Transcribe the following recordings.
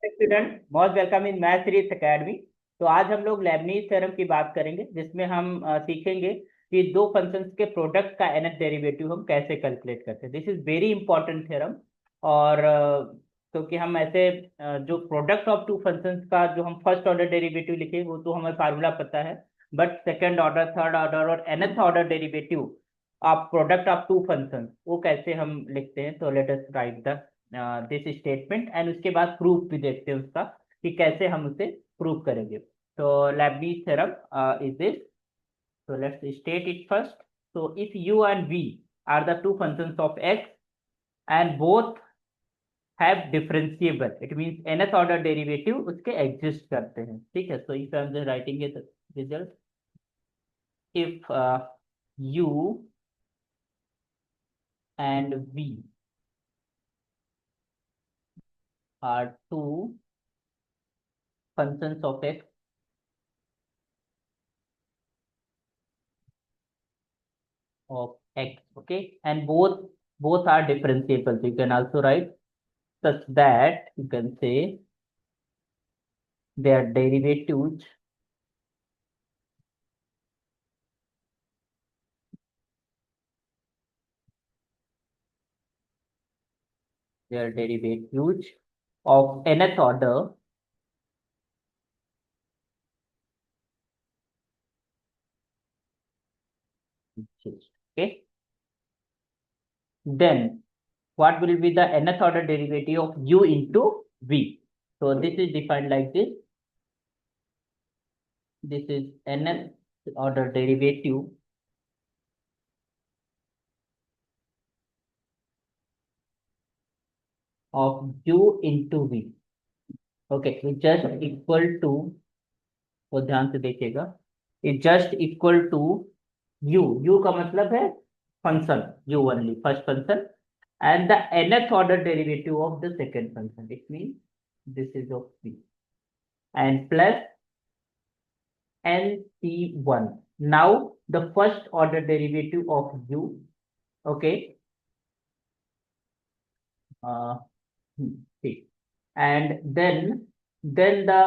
Student most welcome in math series academy. तो आज हम लोग लेबनीज थ्योरम की बात करेंगे, जिसमें हम सीखेंगे कि दो फंक्शंस के प्रोडक्ट का nth डेरिवेटिव हम कैसे कैलकुलेट करते हैं। This is very important theorem. और क्योंकि हम ऐसे जो प्रोडक्ट ऑफ टू फंक्शंस का जो हम फर्स्ट ऑर्डर डेरिवेटिव लिखे वो तो हमें फार्मूला पता है, but second order, third order और nth order derivative of product of two functions वो कैसे हम लिखते हैं। तो let us write the this statement and उसके बाद प्रूफ भी देखते हैं उसका कि कैसे हम उसे प्रूव करेंगे। तो Lebanese theorem is this. So let's state it first. So if u and v are the two functions of x and both have differentiable, it means nth order derivative उसके exist करते हैं। ठीक है, so if I am just writing it result, if u and v are two functions of x, okay, and both are differentiable. So you can also write such that you can say their derivatives their derivatives of nth order exist. Okay, then what will be the nth order derivative of u into v? So this is defined like this. This is nth order derivative of u into v. Okay, it just equal to, वो ध्यान से देखिएगा, it just equal to u का मतलब है function u only first function and the nth order derivative of the second function, it means this is of v and plus nc1. Now the first order derivative of u, okay, uh, ठीक, and then the,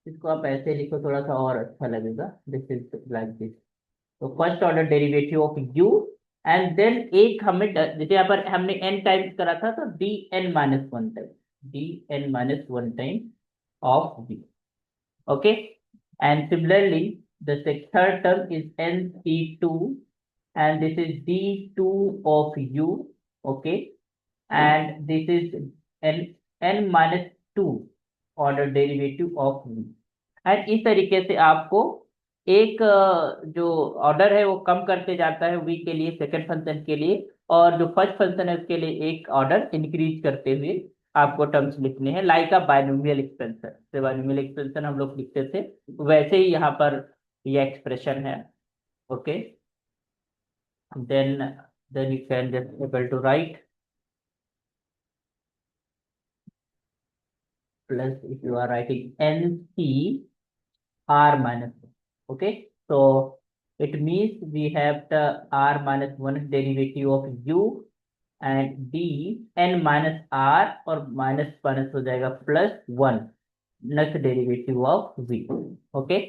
इसको आप ऐसे लिखो थोड़ा सा और अच्छा लगेगा, दिस इज लाइक दिस। तो first order derivative of u and then एक हमें जैसे यहाँ पर हमने n टाइम्स करा था तो dn-1 time, dn-1 time of v, okay. And similarly the third term is nc2 and this is d2 of u, okay, and this is n-2 order derivative of v। And इस तरीके से आपको एक जो order है वो कम करते जाता है वी के लिए, सेकंड फंक्शन के लिए, और जो फर्स्ट फंक्शन है उसके लिए एक ऑर्डर इंक्रीज करते हुए आपको टर्म्स लिखने हैं, लाइक अ बायनोमियल एक्सपेंशन। जैसे बायनोमियल एक्सपेंशन हम लोग लिखते थे वैसे ही यहाँ पर ये एक्सप्रेशन है, okay. Then you can just able to write plus if you are writing nc r minus 1, okay, so it means we have the r minus 1 derivative of u and d n minus r और minus minus हो जाएगा plus 1 next derivative of v, okay,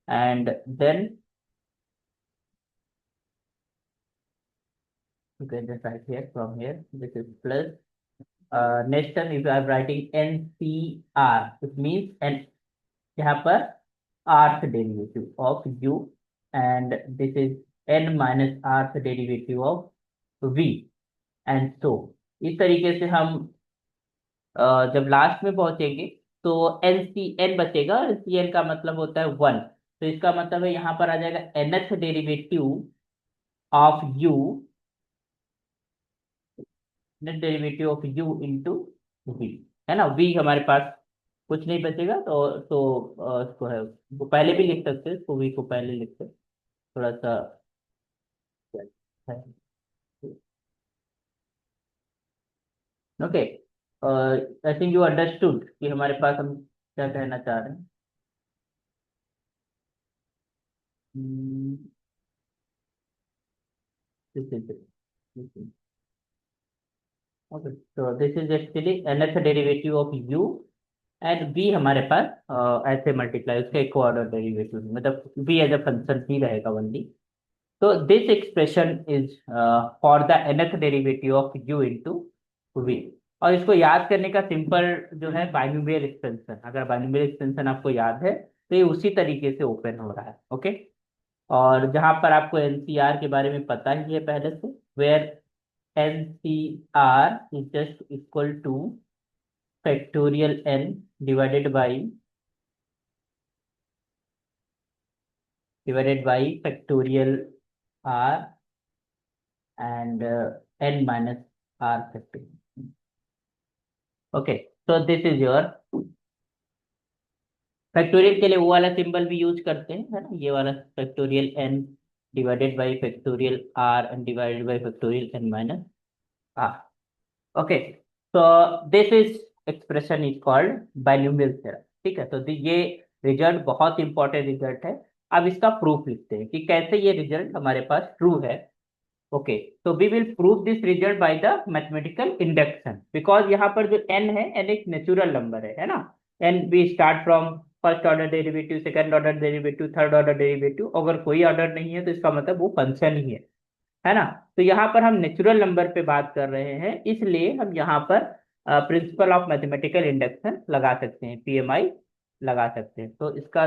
and then you can just write here from here this is plus next term if I am writing ncr, it means n, यहाँ पर rth derivative of u and this is n minus rth derivative of v and so इस तरीके से हम जब last में पहुंचेंगे तो एन सी एन बचेगा, सी एन का मतलब होता है 1, तो इसका मतलब है यहाँ पर आ जाएगा nth derivative of u, net derivative of u into v, है ना। v हमारे पास कुछ नहीं बचेगा तो इसको है वो पहले भी लिख सकते हैं, इसको v को पहले लिखते हैं थोड़ा सा है, okay. I think you understood कि हमारे पास हम क्या कहना चाह रहे हैं। Hmm, this is it. This is- okay, तो this is actually nth derivative of u, and b हमारे पास ऐसे मल्टीप्लाई उसका एक ऑर्डर डेरिवेटिव, मतलब b एज अ फंक्शन ही रहेगा ओनली। तो this expression is for the nth derivative of u into v। और इसको याद करने का सिंपल जो है बाइनोमियल एक्सपेंशन, अगर बाइनोमियल एक्सपेंशन आपको याद है तो ये उसी तरीके से ओपन हो रहा है। ओके, और जहां पर आपको एनसीआर के बारे में पता ही है पहले से, where NCR is just equal to factorial n divided by factorial r and n minus r factorial. Okay, तो दिस इज योर फैक्टोरियल के लिए वो वाला सिंबल भी यूज करते हैं, है ना, ये वाला factorial n divided by factorial r and divided by factorial n minus r। Okay, तो this is expression is called binomial theorem. ठीक है, तो ये रिजल्ट बहुत इंपॉर्टेंट रिजल्ट है। अब इसका प्रूफ लिखते हैं कि कैसे ये रिजल्ट हमारे पास ट्रू है। ओके, तो we will prove this result by the mathematical induction, because यहाँ पर जो n है, n एक नेचुरल नंबर है ना। n we start from first order derivative, second order derivative, third order derivative, अगर कोई ऑर्डर नहीं है तो इसका मतलब वो फंक्शन ही है ना। तो यहाँ पर हम नेचुरल नंबर पे बात कर रहे हैं, इसलिए हम यहाँ पर प्रिंसिपल ऑफ मैथमेटिकल इंडक्शन लगा सकते हैं, पीएमआई लगा सकते हैं। तो इसका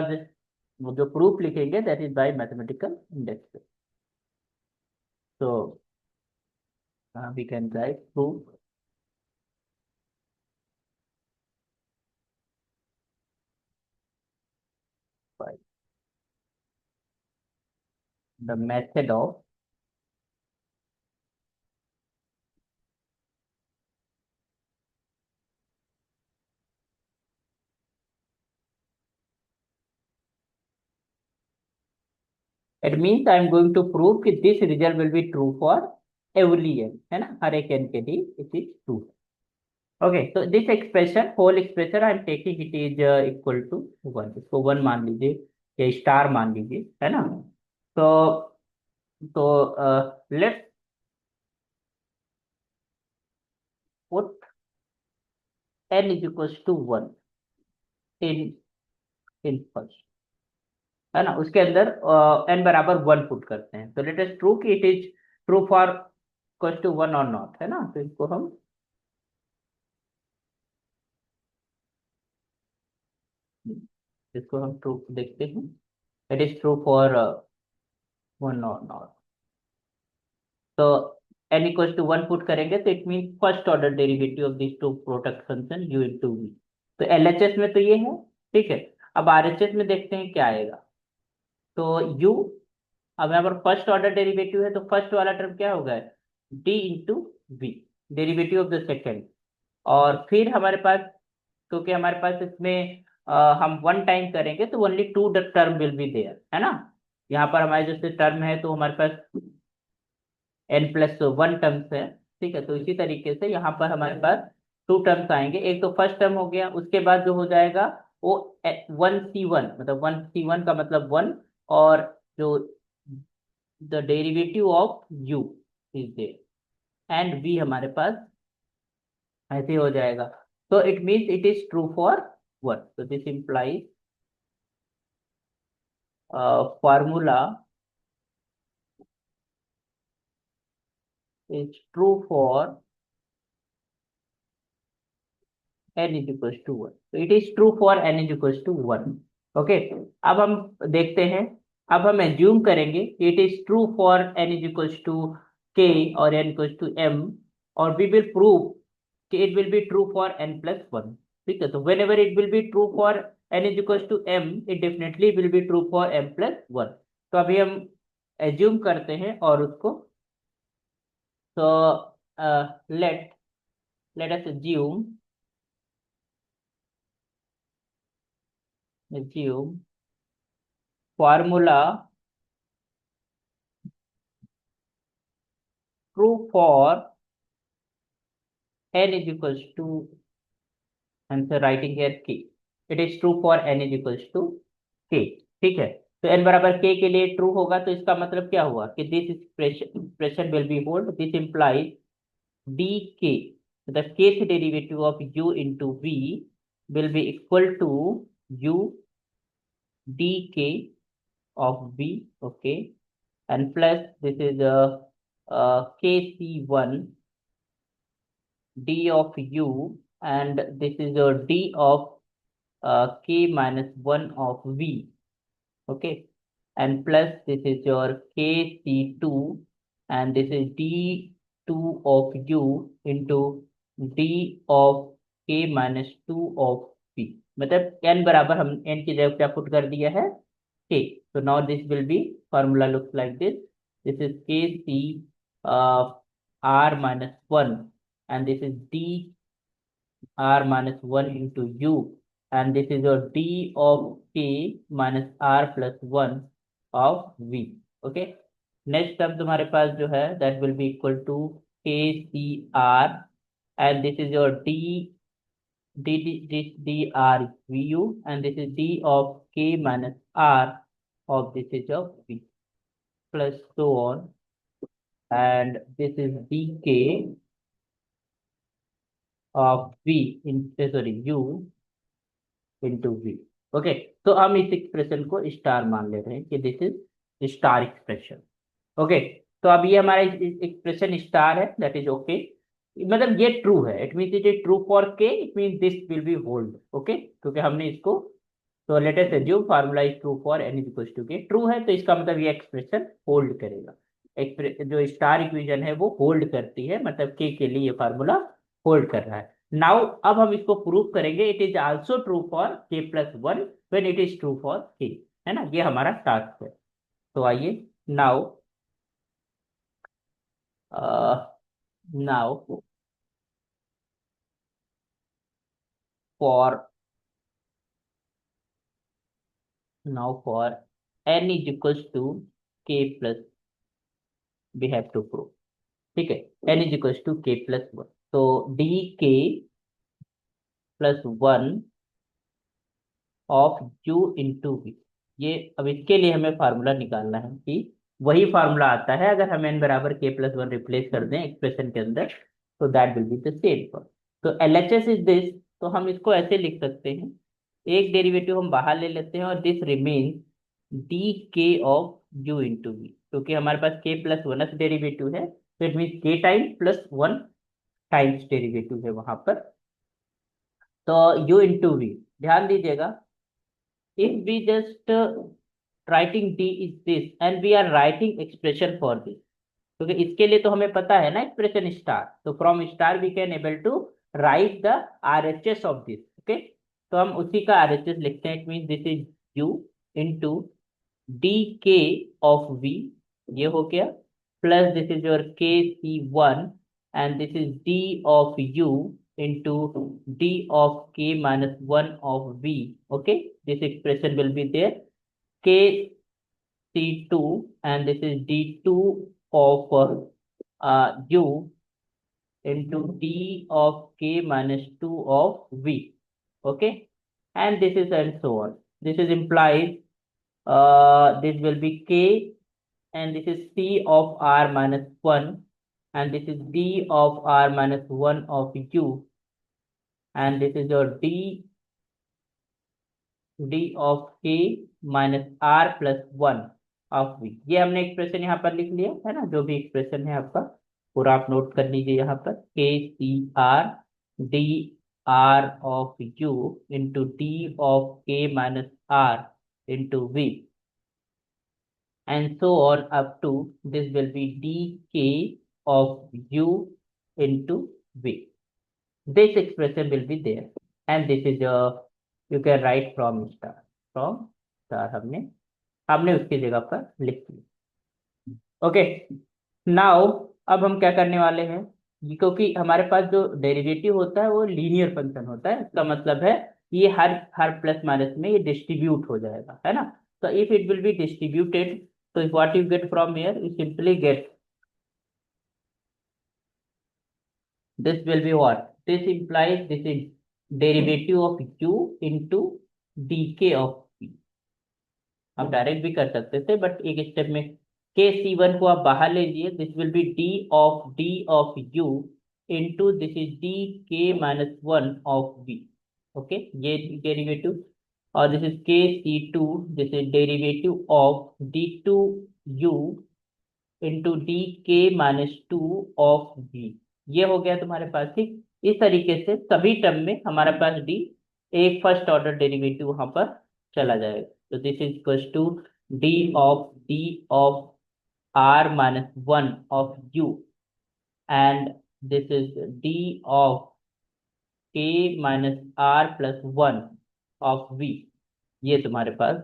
वो जो प्रूफ लिखेंगे that is by mathematical induction. तो we can write proof by the method of it means I am going to prove कि this result will be true for every n, है ना, हर एक एन के लिए इट इज ट्रू। ओके, तो this expression, whole expression I am taking it is equal to one, इसको one मान लीजिए या स्टार मान लीजिए, है ना। तो let's put n is equal to one in in first, है ना, उसके अंदर n बराबर वन पुट करते हैं। तो लेट अस ट्रू कि it is true for equal to one और नॉट, है ना। तो इसको हम ट्रू देखते हैं, it is true for one और नॉट। तो n equal to one put करेंगे तो it mean first order derivative of this two product function u into v। तो एलएचएस में तो ये है, ठीक है। अब आरएचएस में देखते हैं क्या आएगा। तो u, अब यहाँ पर फर्स्ट ऑर्डर डेरिवेटिव है तो फर्स्ट वाला टर्म क्या होगा, d into v, derivative of the second. और फिर हमारे पास, क्योंकि हमारे पास इसमें हम वन टाइम करेंगे तो only two term will be there, है ना। यहाँ पर हमारे जैसे टर्म है तो हमारे पास n प्लस वन टर्म्स है, ठीक है। तो इसी तरीके से यहाँ पर हमारे पास टू टर्म्स आएंगे, एक तो फर्स्ट टर्म हो गया, उसके बाद जो हो जाएगा वो वन सी वन, मतलब वन सी वन का मतलब वन, और जो the derivative of u is there, and v हमारे पास ऐसे हो जाएगा। तो it means it is true for one, तो this implies formula is true for n is equal to one, तो it is true for n is equal to one. Okay, अब हम देखते हैं, अब हम एज्यूम करेंगे कि it is true for n is equal to k और n इक्वल टू m, और वी विल प्रूव कि it will be true for n plus one. ठीक है, तो whenever it will be true for n is equal to m, it definitely will be true for m plus one. तो अभी हम assume करते हैं और उसको, तो let let us assume formula true for n is equals to, answer writing here k, it is true for n is equals to k। ठीक है, तो n बराबर k के लिए ट्रू होगा, तो इसका मतलब क्या हुआ कि this expression will be hold, this implies D के the kth derivative of u into v will be equal to u dk of v, okay, and plus this is kc1 d of u, and this is your d of k minus 1 of v, okay, and plus this is your kc2, and this is d2 of u into d of k minus 2 of v, मतलब n बराबर हम n की जगह क्या put कर दिया है k. So now this will be formula looks like this. This is kc r minus 1, and this is d r minus 1 into u, and this is your d of k minus r plus 1 of v, okay. Next term तुम्हारे पास जो है that will be equal to k C r, and this is your d d d this d r v u, and this is d of k minus r of this is of v, plus so on, and this is dk of v in sorry u into v, okay. तो हम इस expression को star मान ले रहे हैं कि this is star expression, okay. तो अब ये हमारा एक्सप्रेशन स्टार है, दैट इज ओके, मतलब ये ट्रू है, it mean it is true for k, it mean this will be hold, okay, क्योंकि हमने इसको, तो let us assume formula is true for n equals to k, true है तो इसका मतलब ये एक्सप्रेशन होल्ड करेगा, जो स्टार इक्वेशन है वो होल्ड करती है, मतलब के लिए ये फार्मूला होल्ड कर रहा है. नाउ अब हम इसको प्रूव करेंगे, it is also true for k plus one when it is true for k, है ना, ये हमारा टास्क है. तो आइए now now for for n is equals to k plus we have to prove, ठीक है, n is equals to k plus 1, तो dk plus 1 of u into v, ये अब इसके लिए हमें फार्मूला निकालना है कि वही फार्मूला आता है अगर हम n बराबर k plus 1 रिप्लेस कर दें एक्सप्रेशन के अंदर, तो that will be the same form. तो LHS इज दिस, तो हम इसको ऐसे लिख सकते हैं, एक डेरिवेटिव हम बाहर ले लेते हैं और this remains d k of u into v, क्योंकि हमारे पास के प्लस वन डेरिवेटिव है, तो it mean k time plus one times derivative है वहां पर. तो यू इंटू वी, ध्यान दीजिएगा, if we just writing d is this and we are writing expression for this, क्योंकि इसके लिए तो हमें पता है ना एक्सप्रेशन स्टार, तो from star we can able to right the RHS of this, okay. तो हम उसी का RHS लिखते हैं, it mean this is u into d k of v, ये हो गया, plus this is your k C one, and this is d of u into d of k minus one of v, okay. This expression will be there k C two, and this is d two of u into d of k minus 2 of v, okay, and this is and so on. This is implies this will be k, and this is c of r minus 1, and this is d of r minus 1 of u, and this is your d of k minus r plus 1 of v. ये हमने expression यहाँ पर लिख लिया है ना, जो भी एक्सप्रेशन है आपका पूरा आप नोट कर लीजिए यहाँ पर, k C r d r of u into d of k minus r into v, and so on up to this will be d k of u into v. This expression will be there, and this is you can write from star हमने हमने उसकी जगह पर लिख दिया, okay. Now अब हम क्या करने वाले हैं, क्योंकि हमारे पास जो डेरिवेटिव होता है वो लीनियर फंक्शन होता है, इसका मतलब है ये हर प्लस माइनस में ये डिस्ट्रीब्यूट हो जाएगा, है ना. तो if it will be distributed, तो what you get from here, you simply get this will be what, this implies this is derivative of u into d k of, आप डायरेक्ट भी कर सकते थे बट एक स्टेप में, के सी वन को आप बाहर ले लीजिए, this will be D of you into this is dk minus 1 of v. Okay, ये डेरिवेटिव, और this is kc2, this is derivative of d2u into dk minus 2 of v. ये हो गया तुम्हारे पास, ठीक। इस तरीके से सभी टर्म में हमारे पास डी, एक फर्स्ट ऑर्डर डेरिवेटिव वहां पर चला जाएगा। तो this is equal to d of r minus 1 of u, and this is d of k minus r plus 1 of v। ये तुम्हारे पास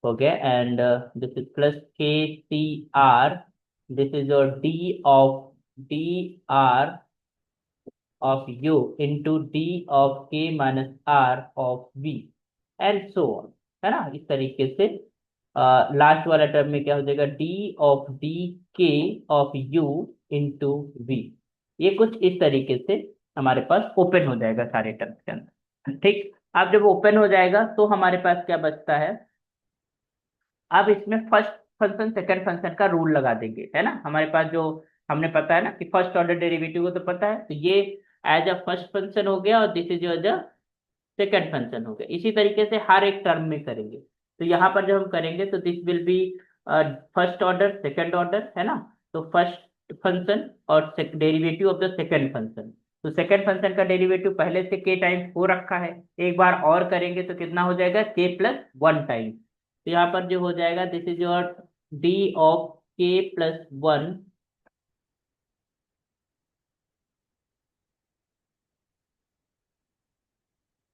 हो गया, and this is plus k C r, this is your d r of u into d of k minus r of v, and so on, है ना। इस तरीके से last वाला टर्म में क्या हो जाएगा, d of d k of u into v। ये कुछ इस तरीके से हमारे पास ओपन हो जाएगा सारे टर्म्स के अंदर, ठीक। अब जब ओपन हो जाएगा तो हमारे पास क्या बचता है, अब इसमें फर्स्ट फंक्शन सेकंड फंक्शन का रूल लगा देंगे, है ना। हमारे पास जो हमने पता है ना कि फर्स्ट ऑर्डर डेरिवेटिव को तो पता है, तो ये एज अ फर्स्ट फंक्शन हो गया और this is as a second function हो गया। इसी तरीके से हर एक टर्म में करेंगे। तो यहाँ पर जब हम करेंगे तो this will B first order second order, है ना। तो फर्स्ट फंक्शन और derivative of the second function, तो सेकंड फंक्शन का डेरिवेटिव पहले से के टाइम्स हो रखा है, एक बार और करेंगे तो कितना हो जाएगा, के प्लस 1 टाइम। तो यहाँ पर जो हो जाएगा, this is your d of के प्लस 1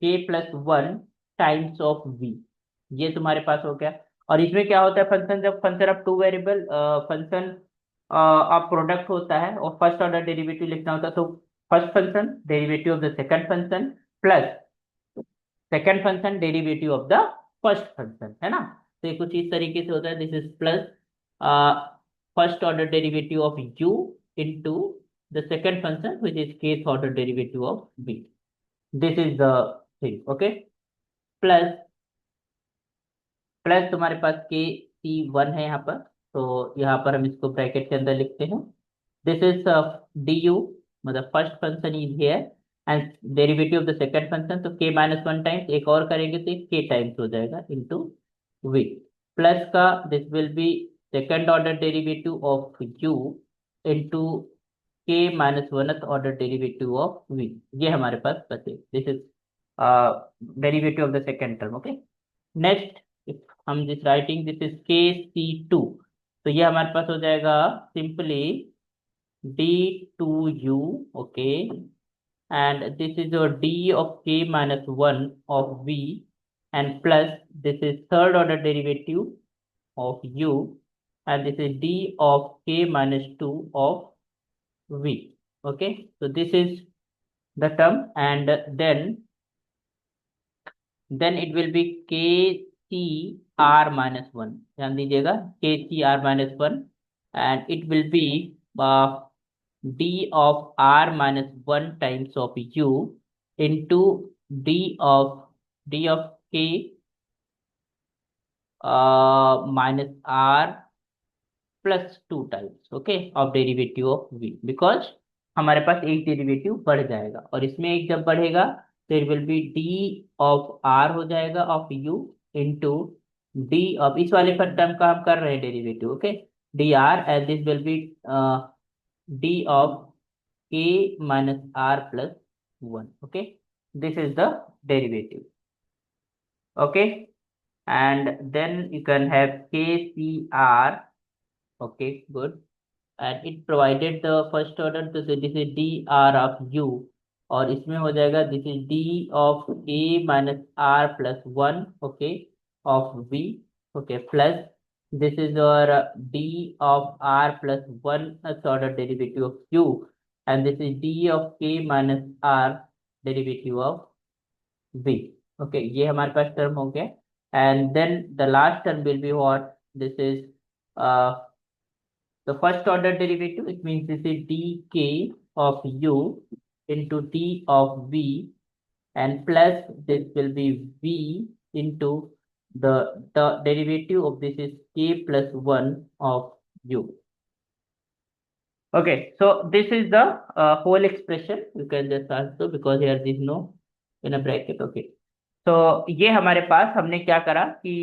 के प्लस 1 टाइम्स ऑफ वी। ये तुम्हारे पास हो गया। और इसमें क्या होता है, फंक्शन जब function of two variable function of product होता है और फर्स्ट ऑर्डर डेरिवेटिव लिखना होता है, तो first function derivative of the second function plus second function derivative of the first function, है ना। तो ये कुछ इस तरीके से होता है, this is plus first order derivative of u into the second function which is kth order derivative of v। This is the thing, okay. Plus plus तुम्हारे पास के सी 1 है यहाँ पर, तो यहाँ पर हम इसको ब्रैकेट के अंदर लिखते हैं। दिस इज डी यू, मतलब first function is here and derivative of the second function, तो के माइनस 1 टाइम्स, एक और करेंगे तो के टाइम्स हो जाएगा इनटू वी। प्लस का this will be second order derivative of u into k minus 1th order derivative of v. ये हमारे पास बचे, this is derivative of the second term, okay. Next हम जिस राइटिंग दिस इज के C to, तो ये हमारे पास हो जाएगा simply d two u, okay, and this is your d of k minus 1 of v, and plus this is third order derivative of u, and this is d of k minus 2 of v। okay, so this is the term, and then it will be k c r minus 1, ध्यान दीजिएगा, k c r minus 1, and it will be d of r minus 1 times of u into d of k minus r plus 2 times, okay, of derivative of v, because हमारे पास एक derivative बढ़ जाएगा, और इसमें एक जब बढ़ेगा तो it will be D of r हो जाएगा of u into d of, इस वाले पर टर्म का हम कर रहे हैं derivative, okay, D R, and this will be D of k minus r plus 1, okay. This is the derivative, okay, and then you can have kcr, okay, good, and it provided the first order, तो this is dr of u, और इसमें हो जाएगा this is d of a minus r plus 1, okay, of v, okay, plus this is your d of r plus 1 order derivative of u, and this is d of k minus r derivative of v, okay। ये हमारे पास term हो गया, and then the last term will be what, this is uh, the first order derivative, it means this is dk of u into d of v, and plus this will be v into the derivative of this is k plus 1 of u, Okay, so this is the whole expression. You can just also because here there is no in a bracket. Okay, तो ये हमारे पास हमने क्या करा कि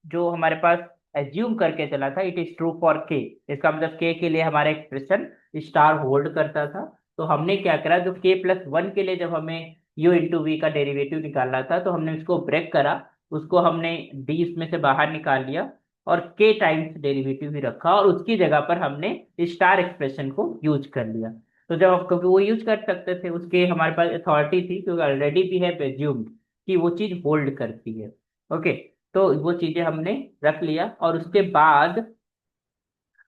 जो हमारे पास assume करके चला था इट इज ट्रू फॉर के, इसका मतलब के लिए हमारा एक्सप्रेशन स्टार होल्ड करता था। तो हमने क्या करा, जो k+1 के लिए जब हमें u इंटू वी का डेरिवेटिव निकालना था तो हमने उसको ब्रेक करा, उसको हमने d इसमें से बाहर निकाल लिया और k टाइम्स डेरिवेटिव भी रखा और उसकी जगह पर हमने स्टार एक्सप्रेशन को यूज कर लिया। तो जब आप क्योंकि वो यूज कर सकते थे, उसके हमारे पास अथॉरिटी थी क्योंकि ऑलरेडी भी है एज्यूम्ड कि वो चीज होल्ड करती है। ओके, तो वो चीजें हमने रख लिया और उसके बाद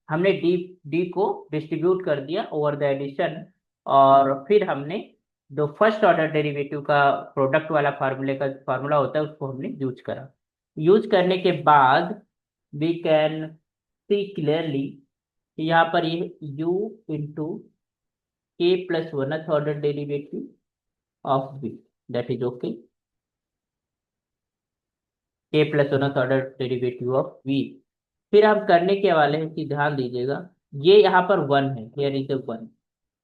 हमने डी डी को डिस्ट्रीब्यूट कर दिया ओवर द एडिशन, और फिर हमने जो फर्स्ट ऑर्डर डेरिवेटिव का प्रोडक्ट वाला फार्मूले का फार्मूला होता है उसको हमने यूज करा। यूज करने के बाद वी कैन सी क्लियरली यहाँ पर ये u into k+1 order derivative of v, that is okay, k+1 order derivative of v। फिर हम करने के वाले हैं कि ध्यान दीजिएगा, ये यहाँ पर वन है, हियर इज 1,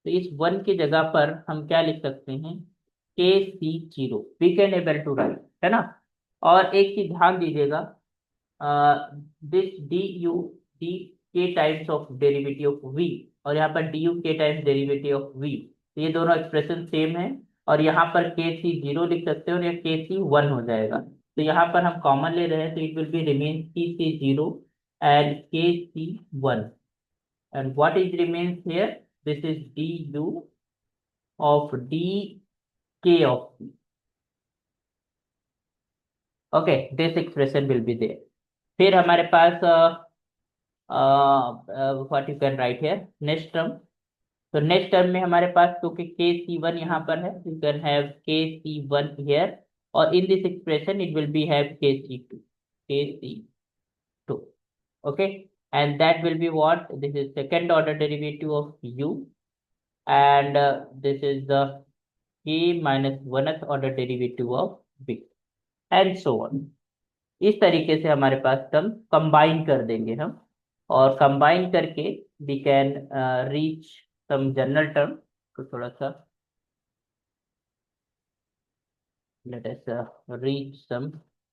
तो इस वन की जगह पर हम क्या लिख सकते हैं, k c0, we can able to write, है ना। और एक चीज ध्यान दीजिएगा, this d u d k times of derivative of v और यहाँ पर d u k times derivative of v, तो ये दोनों एक्सप्रेशन सेम है और यहाँ पर k c0 लिख सकते हैं और यह k c1 हो जाएगा। तो यहाँ पर हम कॉमन ले रहे हैं तो it will be remain k c0 and kc1, and what is remains here, this is du of dk of c, okay, this expression will be there। फिर हमारे पास what you can write here next term, तो next term में हमारे पास क्योंकि k c1 यहाँ पर है, you can have k c1 here, और in this expression it will be have k c2, okay, and that will be what, this is second order derivative of u, and this is the k-1th order derivative of v, and so on। इस तरीके से हमारे पास term combine कर देंगे हम, और combine करके we can reach some general term. तो थोड़ा सा let us reach some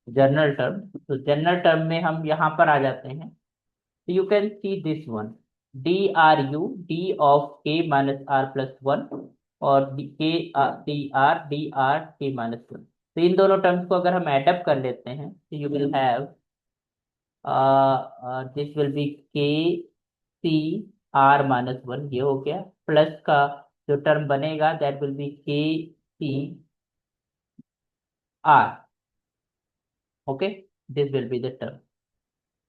general term, तो जनरल टर्म में हम यहाँ पर आ जाते हैं, तो you can see this one, dru d of k-r+1 और dr k-1, तो इन दोनों टर्म्स को अगर हम एडअप कर लेते हैं तो you will have this will B k-c-r-1, ये हो गया, प्लस का जो टर्म बनेगा that will B k-c-r, okay, this will be the term.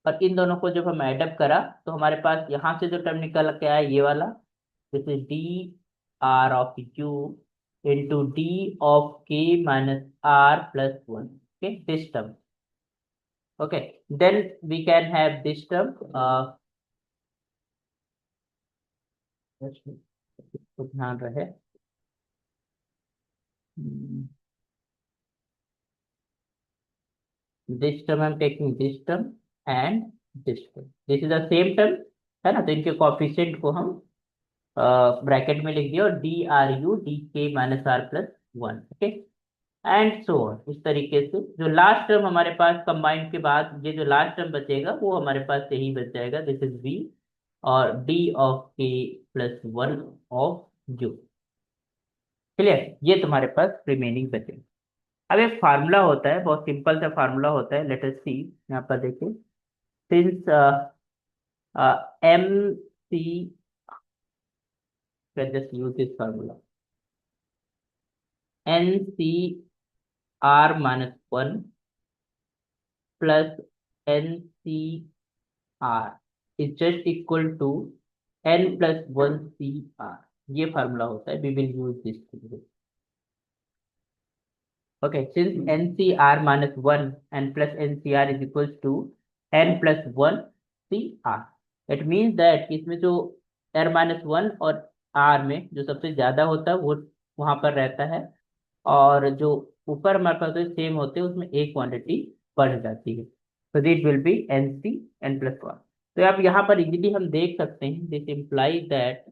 और इन दोनों को जब हम एडअप करा तो हमारे पास यहाँ से जो टर्म निकल के आया ये वाला, this is dr of u into d of k-r+1, okay, this term, okay, then we can have this term, तो ध्यान रहे, this term I am taking this term and this term, this is the same term, है ना, तो इनके coefficient को हम bracket में लिख दिया और dru dk-r+1, okay, and so on. इस तरीके से जो लास्ट टर्म हमारे पास कंबाइंड के बाद ये जो लास्ट टर्म बचेगा वो हमारे पास यही बच जाएगा, दिस इज v और d of k+1 of u, clear, ये तुम्हारे पास रिमेनिंग बचेगा। अब एक फार्मूला होता है, बहुत सिंपल सा फार्मूला होता है, लेट अस सी, यहाँ पर देखिए, since m c, just use this formula, NCr-1 plus NCr is just equal to n+1CR, ये फार्मूला होता है, we will use this, okay, since NCr-1 and plus NCR is equals to n+1 CR, it means that इसमें जो r-1 और r में जो सबसे ज्यादा होता है वो वहां पर रहता है, और जो ऊपर हमारे पास सेम होते हैं उसमें एक क्वांटिटी बढ़ जाती है, तो दिट विल बी NC n+1। तो आप यहाँ पर इजीली हम देख सकते हैं, this imply that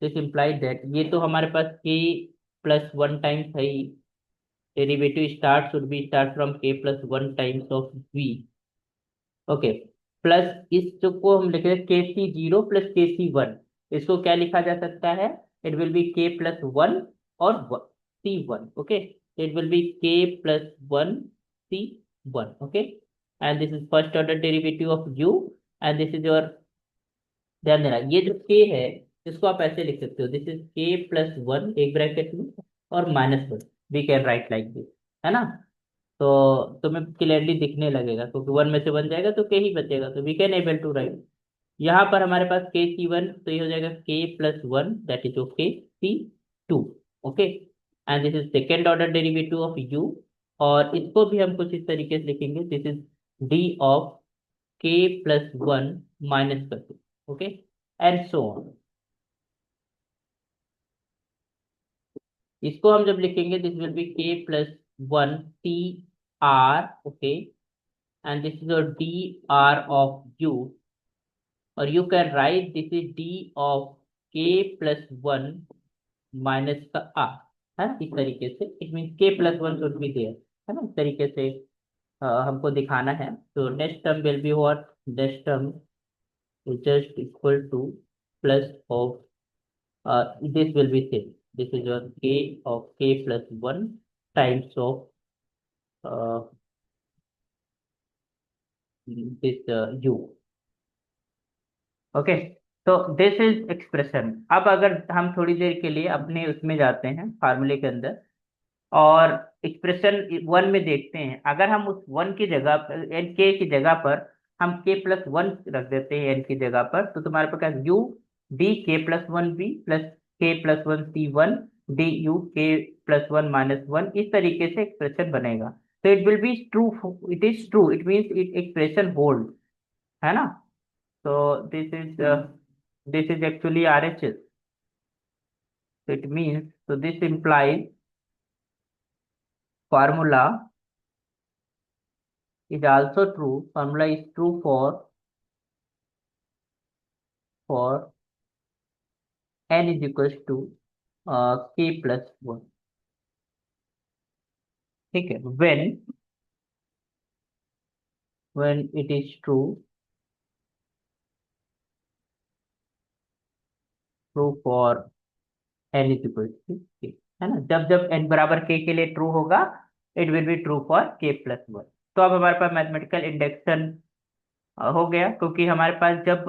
this implies that ये तो हमारे पास k प्लस वन टाइम्स है ही, derivative start should be start from k plus one times of v। Okay, plus इस जो को हम लिख रहे हैं KC0 प्लस KC1, इसको क्या लिखा जा सकता है? It will B k plus one और C1। Okay, it will B k plus one C1। Okay, and this is first order derivative of u, and this is your, ध्यान देना ये जो k है इसको आप ऐसे लिख सकते हो, this is k plus one एक ब्रैकेट में और minus one, we can write like this, है ना? तो तुम्हें क्लियरली दिखने लगेगा, क्योंकि वन में से वन जाएगा तो के ही बचेगा, तो we can able to write. यहाँ पर हमारे पास KC1, तो ये हो जाएगा k plus one, that is okay C2। Okay, and this is second order derivative of u, और इसको भी हम कुछ इस तरीके से लिखेंगे, this is d of k plus one minus कर दो। Okay, and so on. इसको हम जब लिखेंगे, this will B k plus one CR। Okay, and this is your dr of u, or you can write this is d of k plus 1 minus का r, है ना? इस तरीके से it mean k plus one should be there, है ना? इस तरीके से हमको दिखाना है। तो next term will be what, next term is just equal to plus of this will be same, this is your k of k plus 1 times of this u। Okay, तो दिस इज एक्सप्रेशन। अब अगर हम थोड़ी देर के लिए अपने उसमें जाते हैं फार्मूले के अंदर, और एक्सप्रेशन वन में देखते हैं, अगर हम उस वन की जगह पर एन के की जगह पर हम के प्लस वन रख देते हैं एन की जगह पर, तो तुम्हारे पास यू डी के प्लस वन बी प्लस के plus one C1 D u के प्लस वन माइनस वन, इस तरीके से एक्सप्रेशन बनेगा। तो it will be true, it is true, it means it expression hold, है ना? So this is actually RHS. So it means, so this implies formula is also true. Formula is true for n is equals to k plus one. ठीक है, when it is true for n is equals to k, है ना? जब जब n बराबर k के लिए true होगा, it will be true for k plus one. तो अब हमारे पास मैथमेटिकल इंडक्शन हो गया, क्योंकि हमारे पास जब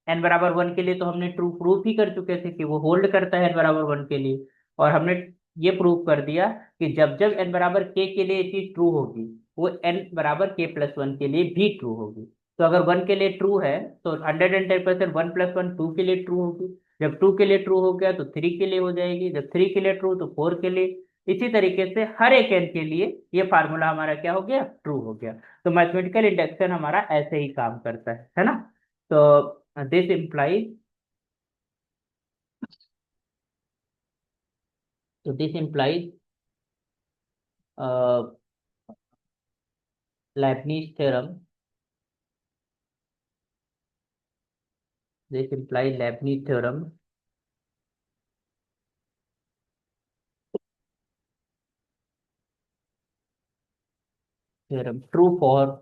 n बराबर वन के लिए तो हमने ट्रू प्रूफ ही कर चुके थे कि वो होल्ड करता है n बराबर वन के लिए, और हमने ये प्रूव कर दिया कि जब जब n बराबर k के लिए ये चीज ट्रू होगी, वो n बराबर k प्लस वन के लिए भी ट्रू होगी। तो अगर वन के लिए ट्रू है तो 110% वन प्लस वन टू के लिए ट्रू होगी, जब टू के लिए ट्रू हो गया तो थ्री के लिए हो जाएगी, जब थ्री के लिए ट्रू तो फोर के लिए, इसी तरीके से हर एक n के लिए ये फार्मूला हमारा क्या हो गया, ट्रू हो गया। तो मैथमेटिकल इंडक्शन हमारा ऐसे ही काम करता है ना? तो दिस इम्प्लाइज, तो this implies Leibniz theorem, this implies Leibniz theorem true for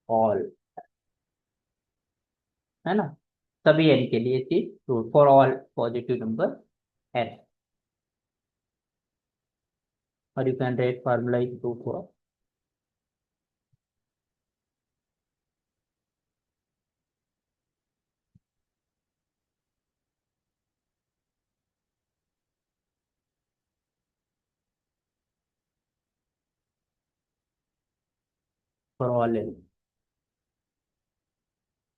all, है ना? सभी n के लिए चीज true for all positive number n, और you can right formula is true for all n।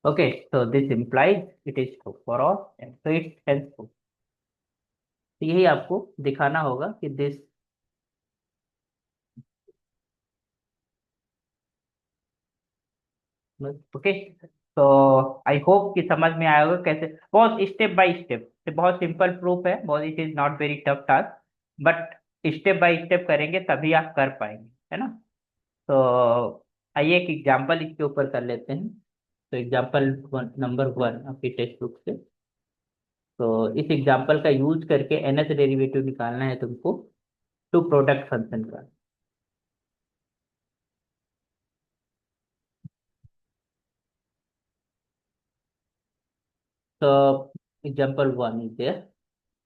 Okay, so this implies it is true for all n, so it's hence true। तो यही आपको दिखाना होगा कि दिस, ओके। तो I hope कि समझ में आया होगा कैसे, बहुत स्टेप बाय स्टेप, बहुत सिंपल प्रूफ है, बहुत, it is not very tough task, but step by step करेंगे तभी आप कर पाएंगे, है ना? तो आइए एक एग्जांपल इसके ऊपर कर लेते हैं। तो एग्जांपल नंबर वन आपकी टेक्स्ट बुक से, तो इस एग्जांपल का यूज करके nth डेरिवेटिव निकालना है तुमको टू प्रोडक्ट फंक्शन का। So example 1 is there.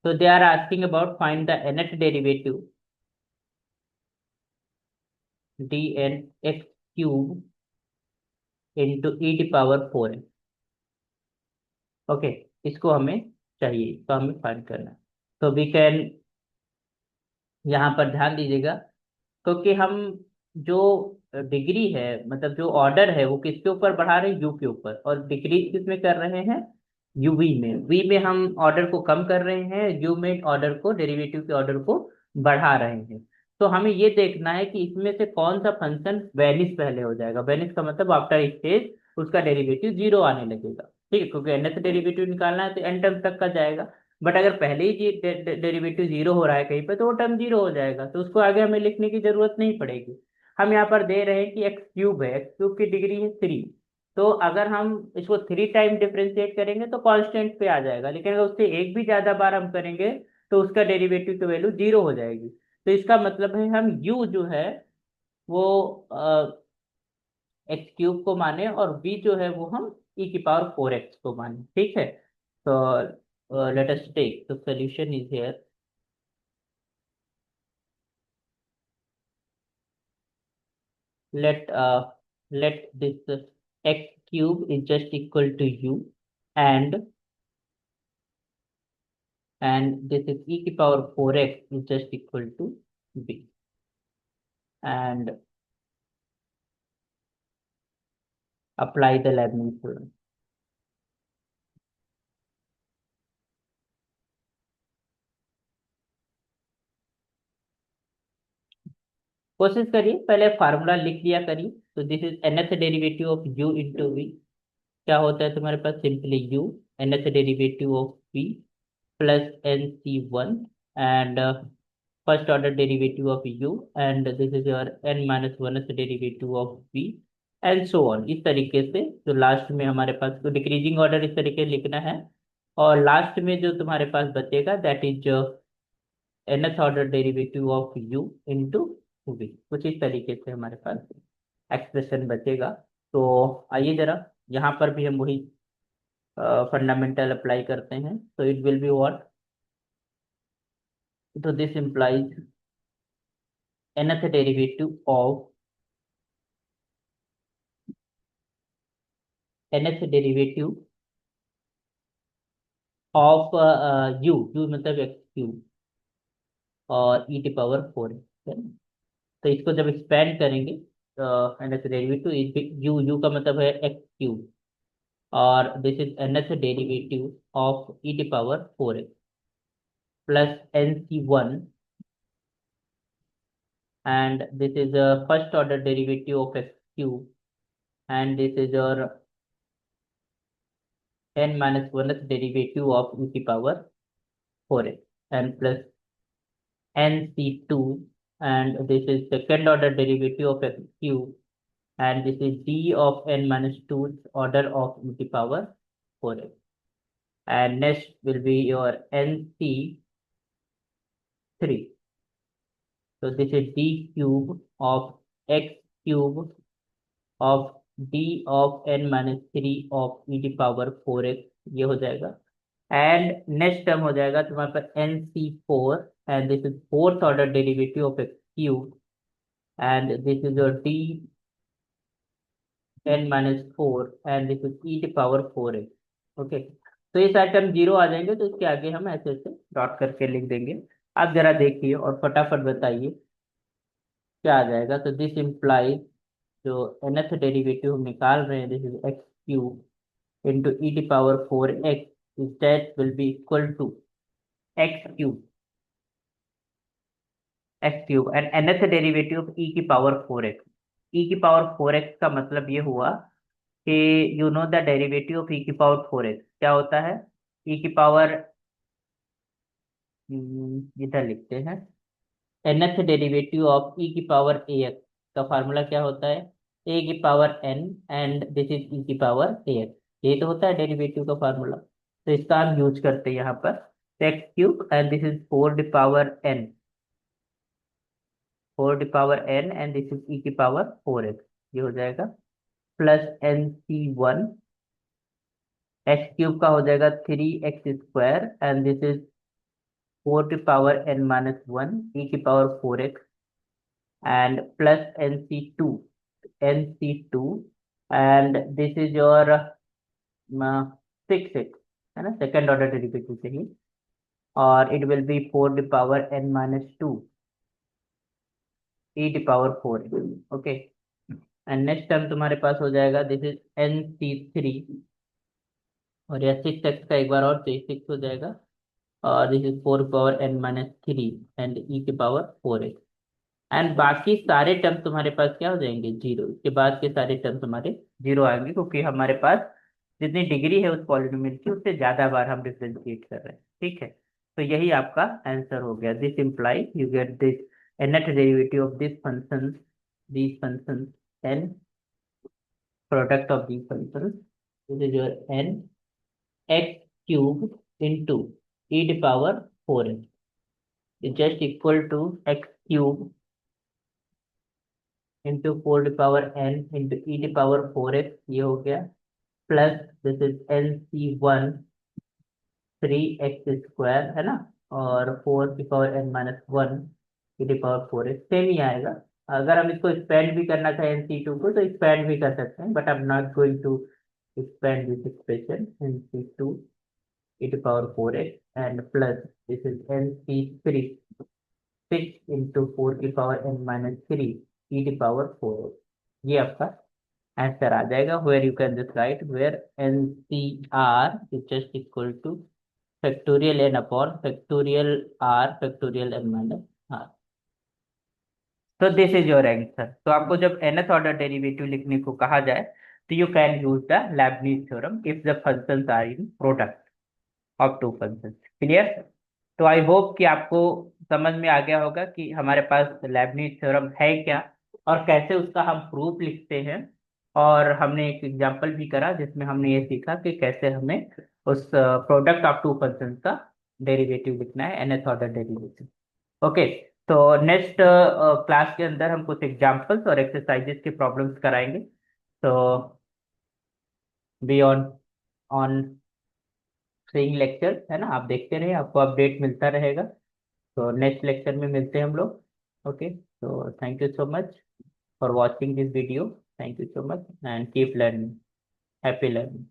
So they are asking about find the nth derivative dnx cube into e to power 4x। Okay, इसको हमें चाहिए, तो हमें फाइंड करना है। तो वी कैन, यहाँ पर ध्यान दीजिएगा, क्योंकि हम जो डिग्री है, मतलब जो ऑर्डर है, वो किसके ऊपर बढ़ा रहे हैं, यू के ऊपर, और डिक्रीज किस में कर रहे हैं, यू वी में। वी में हम ऑर्डर को कम कर रहे हैं, यू में ऑर्डर को, डेरिवेटिव के ऑर्डर को बढ़ा रहे हैं। तो हमें ये देखना है कि इसमें से कौन सा फंक्शन वेनिश पहले हो जाएगा। वेनिश का मतलब आफ्टर स्टेज उसका डेरिवेटिव जीरो आने लगेगा, ठीक है, क्योंकि nth डेरिवेटिव निकालना है तो n टर्म तक का जाएगा। बट अगर पहले ही डेरिवेटिव जीरो हो रहा है कहीं पे, तो वो टर्म जीरो हो जाएगा, तो उसको आगे हमें लिखने की जरूरत नहीं पड़ेगी। हम यहाँ पर दे रहे हैं कि एक्स क्यूब है, एक्स क्यूब की डिग्री है 3। तो अगर हम इसको 3 टाइम डिफ्रेंशिएट करेंगे तो कांस्टेंट पे आ जाएगा, लेकिन अगर उससे एक भी ज्यादा बार हम करेंगे तो उसका डेरिवेटिव की वैल्यू जीरो हो जाएगी। तो इसका मतलब है हम यू जो है वो एक्स क्यूब को माने, और बी जो है वो हम ई की पावर 4x को माने, ठीक है। तो let us take the solution is here. let let this x cube is just equal to u, and this is e की power 4x is just equal to b, and apply the Leibniz theorem। कोशिश करिए, पहले formula लिख लिया करिए। तो this is nth derivative of u into v। क्या होता है तुम्हारे पास, simply u nth derivative of v plus nc1, and first order derivative of u, and this is your n minus one derivative of v, and so on. इस तरीके से जो last में हमारे पास, तो डिक्रीजिंग ऑर्डर इस तरीके से लिखना है, और लास्ट में जो तुम्हारे पास बचेगा that is nth order derivative of u into v। कुछ इस तरीके से हमारे पास एक्सप्रेशन बचेगा। तो आइए जरा यहाँ पर भी हम वही फंडामेंटल अप्लाई करते हैं। तो इट विल बी व्हाट, तो this implies nth derivative of nth derivative of u मतलब एक्स क्यूब और e की पावर 4 है। तो इसको जब एक्सपेंड करेंगे, nth डेरिवेटिव यू का मतलब है एक्स क्यूब, और this is nth derivative of e की power 4 plus nc1, and this is a first order derivative of x cube, and this is your n minus 1th derivative of e की power 4x, and plus nc2, and this is second order derivative of x cube, and this is d of n minus 2th order of e की power 4x, and next will be your nc3। so this is d cube of x cube of d of n minus 3 of e की power 4x, ये हो जाएगा। And next term हो जाएगा तुम्हारे पास nc4, and this is fourth order derivative of x cube, and this is your d n minus 4, and this is e की power 4x। Okay, तो ये सारे टर्म जीरो आ जाएंगे, तो इसके आगे हम ऐसे ऐसे डॉट करके लिख देंगे। आप जरा देखिए और फटाफट बताइए क्या आ जाएगा। तो दिस इम्प्लाइज, जो nth डेरिवेटिव हम निकाल रहे हैं, this is x cube into e t power 4x, is that will be equal to x cube and nth derivative of e की पावर 4x। ई की पावर 4x का मतलब ये हुआ कि you know the derivative of e की power 4x क्या होता है। ई की पावर, इधर लिखते हैं, nth डेरिवेटिव ऑफ ई की पावर ax का फार्मूला क्या होता है, ए की power n, and this is e की पावर ax। ये तो होता है डेरिवेटिव का फार्मूला। तो इसका हम यूज करते हैं यहाँ पर x cube and this is 4 the power n, 4 the power n and this is e की पावर 4x, ये हो जाएगा प्लस NC1, एक्स क्यूब का हो जाएगा 3x² and this is 4 the power n - 1 e की power 4x and plus NC2 and this is your 6x, है ना, सेकेंड ऑर्डर डेरिवेटिव चाहिए, और it will B 4 the power n - 2 e की power 4x, okay. And next term तुम्हारे पास हो जाएगा this is NC3, और यह 6x का एक बार और 6 हो जाएगा, और this is 4 power n - 3 and e की पावर 4x, एंड बाकी सारे टर्म तुम्हारे पास क्या हो जाएंगे, जीरो। इसके बाद के सारे टर्म तुम्हारे जीरो आएंगे, क्योंकि हमारे पास जितनी डिग्री है उस पॉलिनोमियल की उससे ज्यादा बार हम डिफरेंशिएट कर रहे हैं, ठीक है। तो यही आपका आंसर हो गया। This implies you get this nth derivative of this function n, product of these functions, this is your n x cube into e⁴ is just equal to x cube into 4 the power n into e⁴x, ये हो गया, plus this is NC1 3x² है ना, और 4 the power n - 1 e⁴x, same ही आएगा। अगर हम इसको एक्सपेंड भी करना चाहें NC2 को तो एक्सपेंड भी कर सकते हैं, but I am not going to expand this expression, NC2 e⁴x and plus this is NC3 6 into 4 the power n - 3 e⁴, ये आपका आंसर आ जाएगा। Where you can just write where NCR is just equal to factorial n upon factorial r factorial n - r। तो this is your answer. तो आपको जब nth order derivative लिखने को कहा जाए तो you can use the Leibniz theorem if the functions are in product of two functions. Clear? तो आई होप कि आपको समझ में आ गया होगा कि हमारे पास लेबनीज थ्योरम है क्या और कैसे उसका हम प्रूफ लिखते हैं, और हमने एक एग्जांपल भी करा जिसमें हमने ये सीखा कि कैसे हमें उस प्रोडक्ट ऑफ टू फंक्शन का डेरिवेटिव लिखना है, nth ऑर्डर डेरिवेटिव। ओके। तो नेक्स्ट क्लास के अंदर हम कुछ एग्जांपल्स और एक्सरसाइजेस के प्रॉब्लम्स कराएंगे। तो be on on saying lecture, है ना, आप देखते रहिए, आपको अपडेट मिलता रहेगा। तो नेक्स्ट लेक्चर में मिलते हैं हम लोग। ओके, तो thank you so much for watching this video, thank you so much and keep learning, happy learning.